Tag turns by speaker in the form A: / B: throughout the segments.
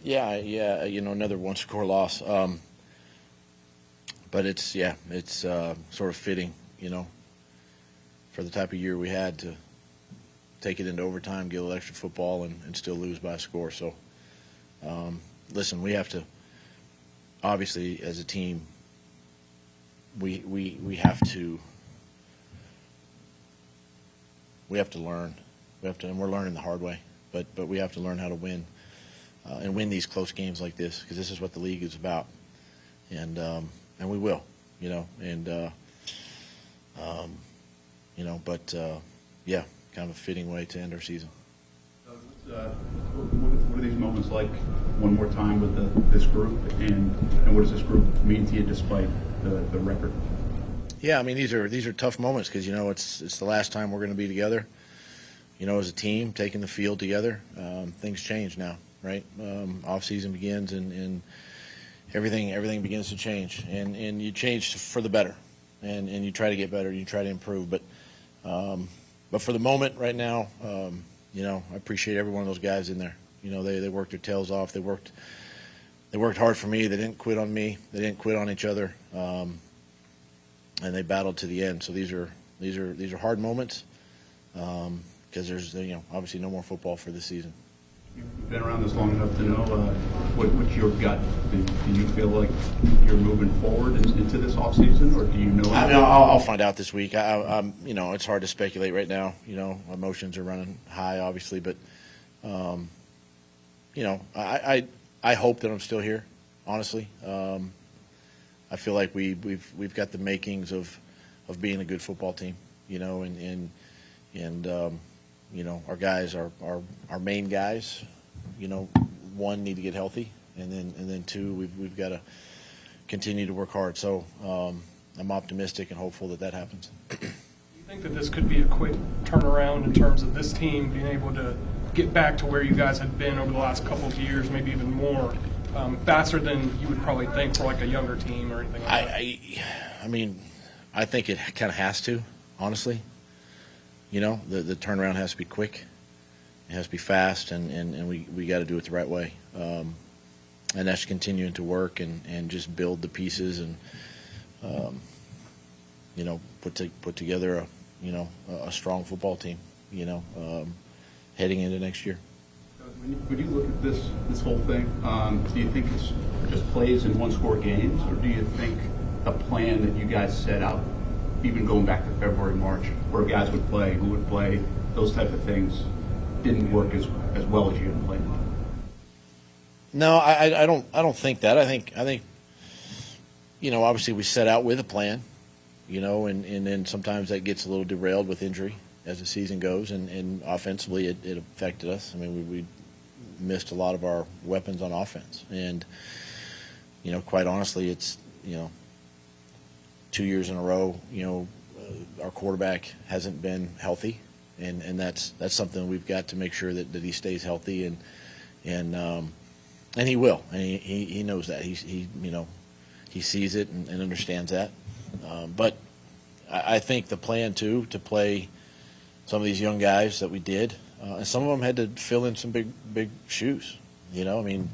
A: Yeah, another one-score loss. But it's sort of fitting, for the type of year we had to take it into overtime, get a little extra football, and still lose by a score. So, listen, we have to, obviously, as a team, we have to learn. And we're learning the hard way. But we have to learn how to win. And win these close games like this, because this is what the league is about, and we will, but yeah, kind of a fitting way to end our season.
B: What are these moments like? One more time with this group, and what does this group mean to you despite the record?
A: Yeah, I mean these are tough moments because it's the last time we're going to be together, as a team taking the field together. Things change now. Right, off season begins and everything begins to change, and you change for the better, and you try to get better, you try to improve. But for the moment, right now, I appreciate every one of those guys in there. They worked their tails off. They worked hard for me. They didn't quit on me. They didn't quit on each other, and they battled to the end. So these are hard moments because there's obviously no more football for this season.
B: You've been around this long enough to know what's your gut. Do you feel like you're moving forward into this offseason, or do you know?
A: I mean, I'll find out this week. I'm it's hard to speculate right now. Emotions are running high, obviously, but I hope that I'm still here. Honestly, I feel like we've got the makings of being a good football team. Our guys, our main guys, one, need to get healthy, and then two, we've got to continue to work hard. So I'm optimistic and hopeful that happens.
C: Do you think that this could be a quick turnaround in terms of this team being able to get back to where you guys had been over the last couple of years, maybe even more, faster than you would probably think for like a younger team or anything like that?
A: I mean, I think it kind of has to, honestly. The turnaround has to be quick. It has to be fast, and we got to do it the right way. And that's continuing to work and just build the pieces and, put together a strong football team, heading into next year.
B: When you look at this whole thing, do you think it's just plays in one-score games, or do you think the plan that you guys set out, even going back to February, March, where guys would play, who would play, those type of things, didn't work as well as you had planned?
A: No, I don't think that. I think obviously we set out with a plan, and then sometimes that gets a little derailed with injury as the season goes, and offensively it affected us. I mean, we missed a lot of our weapons on offense, and quite honestly, it's 2 years in a row, our quarterback hasn't been healthy, and that's something we've got to make sure that he stays healthy, and he will, and he knows that. He sees it and understands that. But I think the plan too, to play some of these young guys that we did, and some of them had to fill in some big shoes. I mean,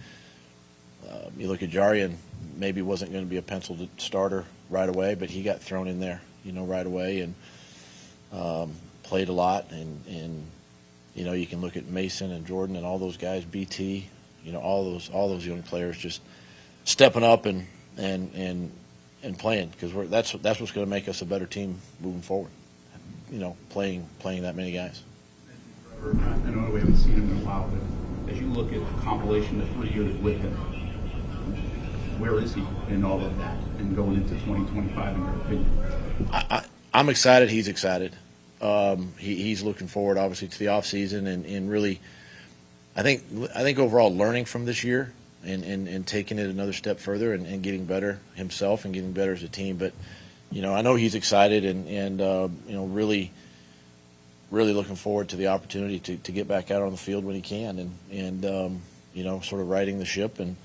A: you look at Jarian, maybe wasn't going to be a penciled starter right away, but he got thrown in there, right away, and played a lot. And you can look at Mason and Jordan and all those guys, BT, all those young players just stepping up and playing, because that's what's going to make us a better team moving forward. Playing that many guys.
B: I know we haven't seen him in a while, but as you look at the compilation of 3 years with him, where is he in all of that and going into 2025 in your opinion?
A: I'm excited. He's excited. He's looking forward, obviously, to the off season, and really, I think overall learning from this year and taking it another step further and getting better himself and getting better as a team. But I know he's excited and really looking forward to the opportunity to get back out on the field when he can and sort of righting the ship and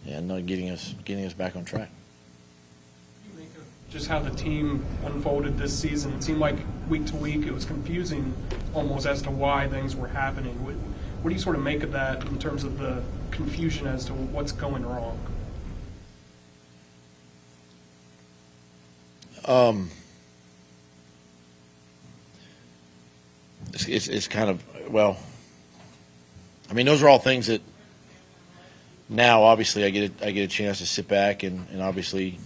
A: getting us back on track.
C: What do you make of just how the team unfolded this season? It seemed like week to week it was confusing almost as to why things were happening. What do you sort of make of that in terms of the confusion as to what's going wrong?
A: It's kind of, well, I mean, those are all things that now obviously I get a chance to sit back and obviously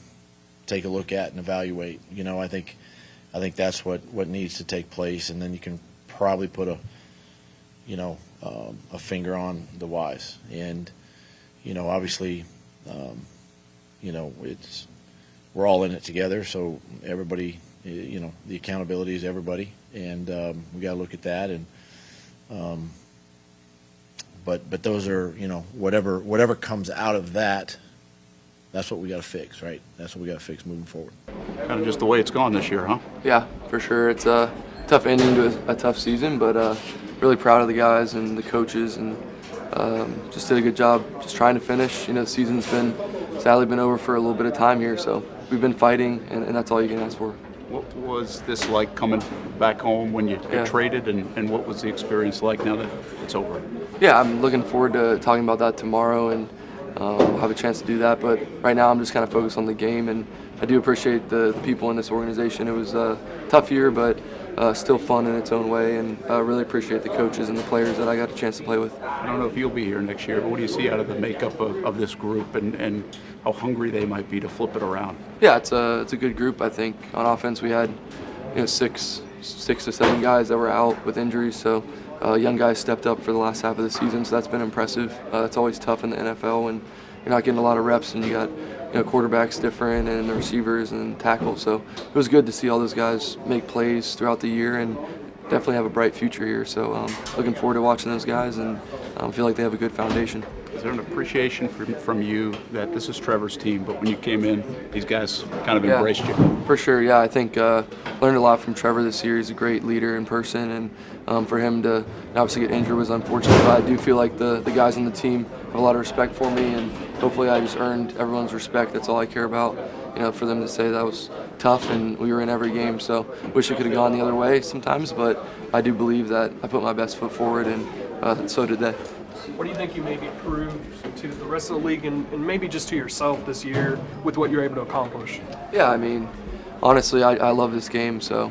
A: take a look at and evaluate. You know, I think that's what needs to take place, and then you can probably put a finger on the whys. And you know, obviously, we're all in it together, so everybody, the accountability is everybody, and we got to look at that. And but those are, whatever comes out of that, that's what we got to fix, right? That's what we got to fix moving forward.
B: Kind of just the way it's gone this year, huh?
D: Yeah, for sure. It's a tough ending to a tough season, but really proud of the guys and the coaches, and just did a good job just trying to finish. The season's sadly been over for a little bit of time here, so we've been fighting, and that's all you can ask for.
B: What was this like coming back home when you got traded, and what was the experience like now that it's over?
D: Yeah, I'm looking forward to talking about that tomorrow, and I'll have a chance to do that. But right now I'm just kind of focused on the game, and I do appreciate the people in this organization. It was a tough year, but still fun in its own way, and really appreciate the coaches and the players that I got a chance to play with.
B: I don't know if you'll be here next year, but what do you see out of the makeup of this group, and how hungry they might be to flip it around?
D: Yeah, it's a good group. I think on offense we had 6 to 7 guys that were out with injuries, so young guys stepped up for the last half of the season, so that's been impressive. It's always tough in the NFL when you're not getting a lot of reps, and you got quarterbacks different, and the receivers and tackles. So it was good to see all those guys make plays throughout the year, and definitely have a bright future here. So looking forward to watching those guys, and feel like they have a good foundation.
B: Is there an appreciation from you that this is Trevor's team, but when you came in, these guys kind of embraced you?
D: For sure, yeah. I think learned a lot from Trevor this year. He's a great leader in person, and for him to obviously get injured was unfortunate, but I do feel like the guys on the team have a lot of respect for me, and hopefully I just earned everyone's respect. That's all I care about. For them to say that was tough, and we were in every game, so wish it could have gone the other way sometimes, but I do believe that I put my best foot forward, and so did they.
C: What do you think you maybe proved to the rest of the league and maybe just to yourself this year with what you're able to accomplish?
D: Yeah, I mean, honestly, I love this game, so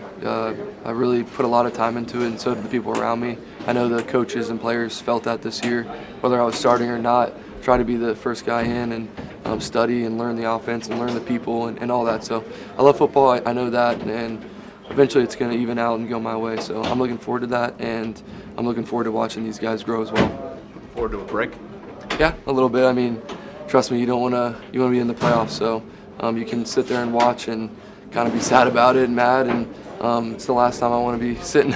D: I really put a lot of time into it, and so did the people around me. I know the coaches and players felt that this year, whether I was starting or not. Try to be the first guy in and study and learn the offense and learn the people and all that. So I love football. I know that, and eventually it's going to even out and go my way. So I'm looking forward to that, and I'm looking forward to watching these guys grow as well.
B: Looking forward to a break?
D: Yeah, a little bit. I mean, trust me, you want to be in the playoffs, so you can sit there and watch and kind of be sad about it and mad, and it's the last time I want to be sitting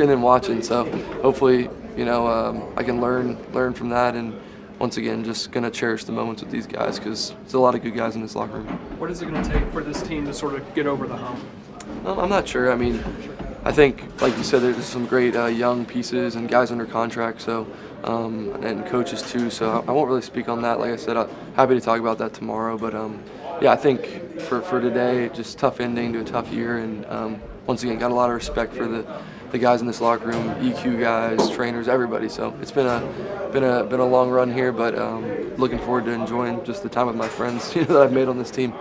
D: and watching. So hopefully, I can learn from that, and once again, just going to cherish the moments with these guys, because there's a lot of good guys in this locker room.
C: What is it going to take for this team to sort of get over the hump?
D: I'm not sure. I mean, I think, like you said, there's some great young pieces and guys under contract, so and coaches too. So I won't really speak on that. Like I said, I'm happy to talk about that tomorrow. But yeah, I think for today, just tough ending to a tough year, and once again, got a lot of respect for the guys in this locker room, EQ guys, trainers, everybody. So it's been a long run here, but looking forward to enjoying just the time with my friends that I've made on this team.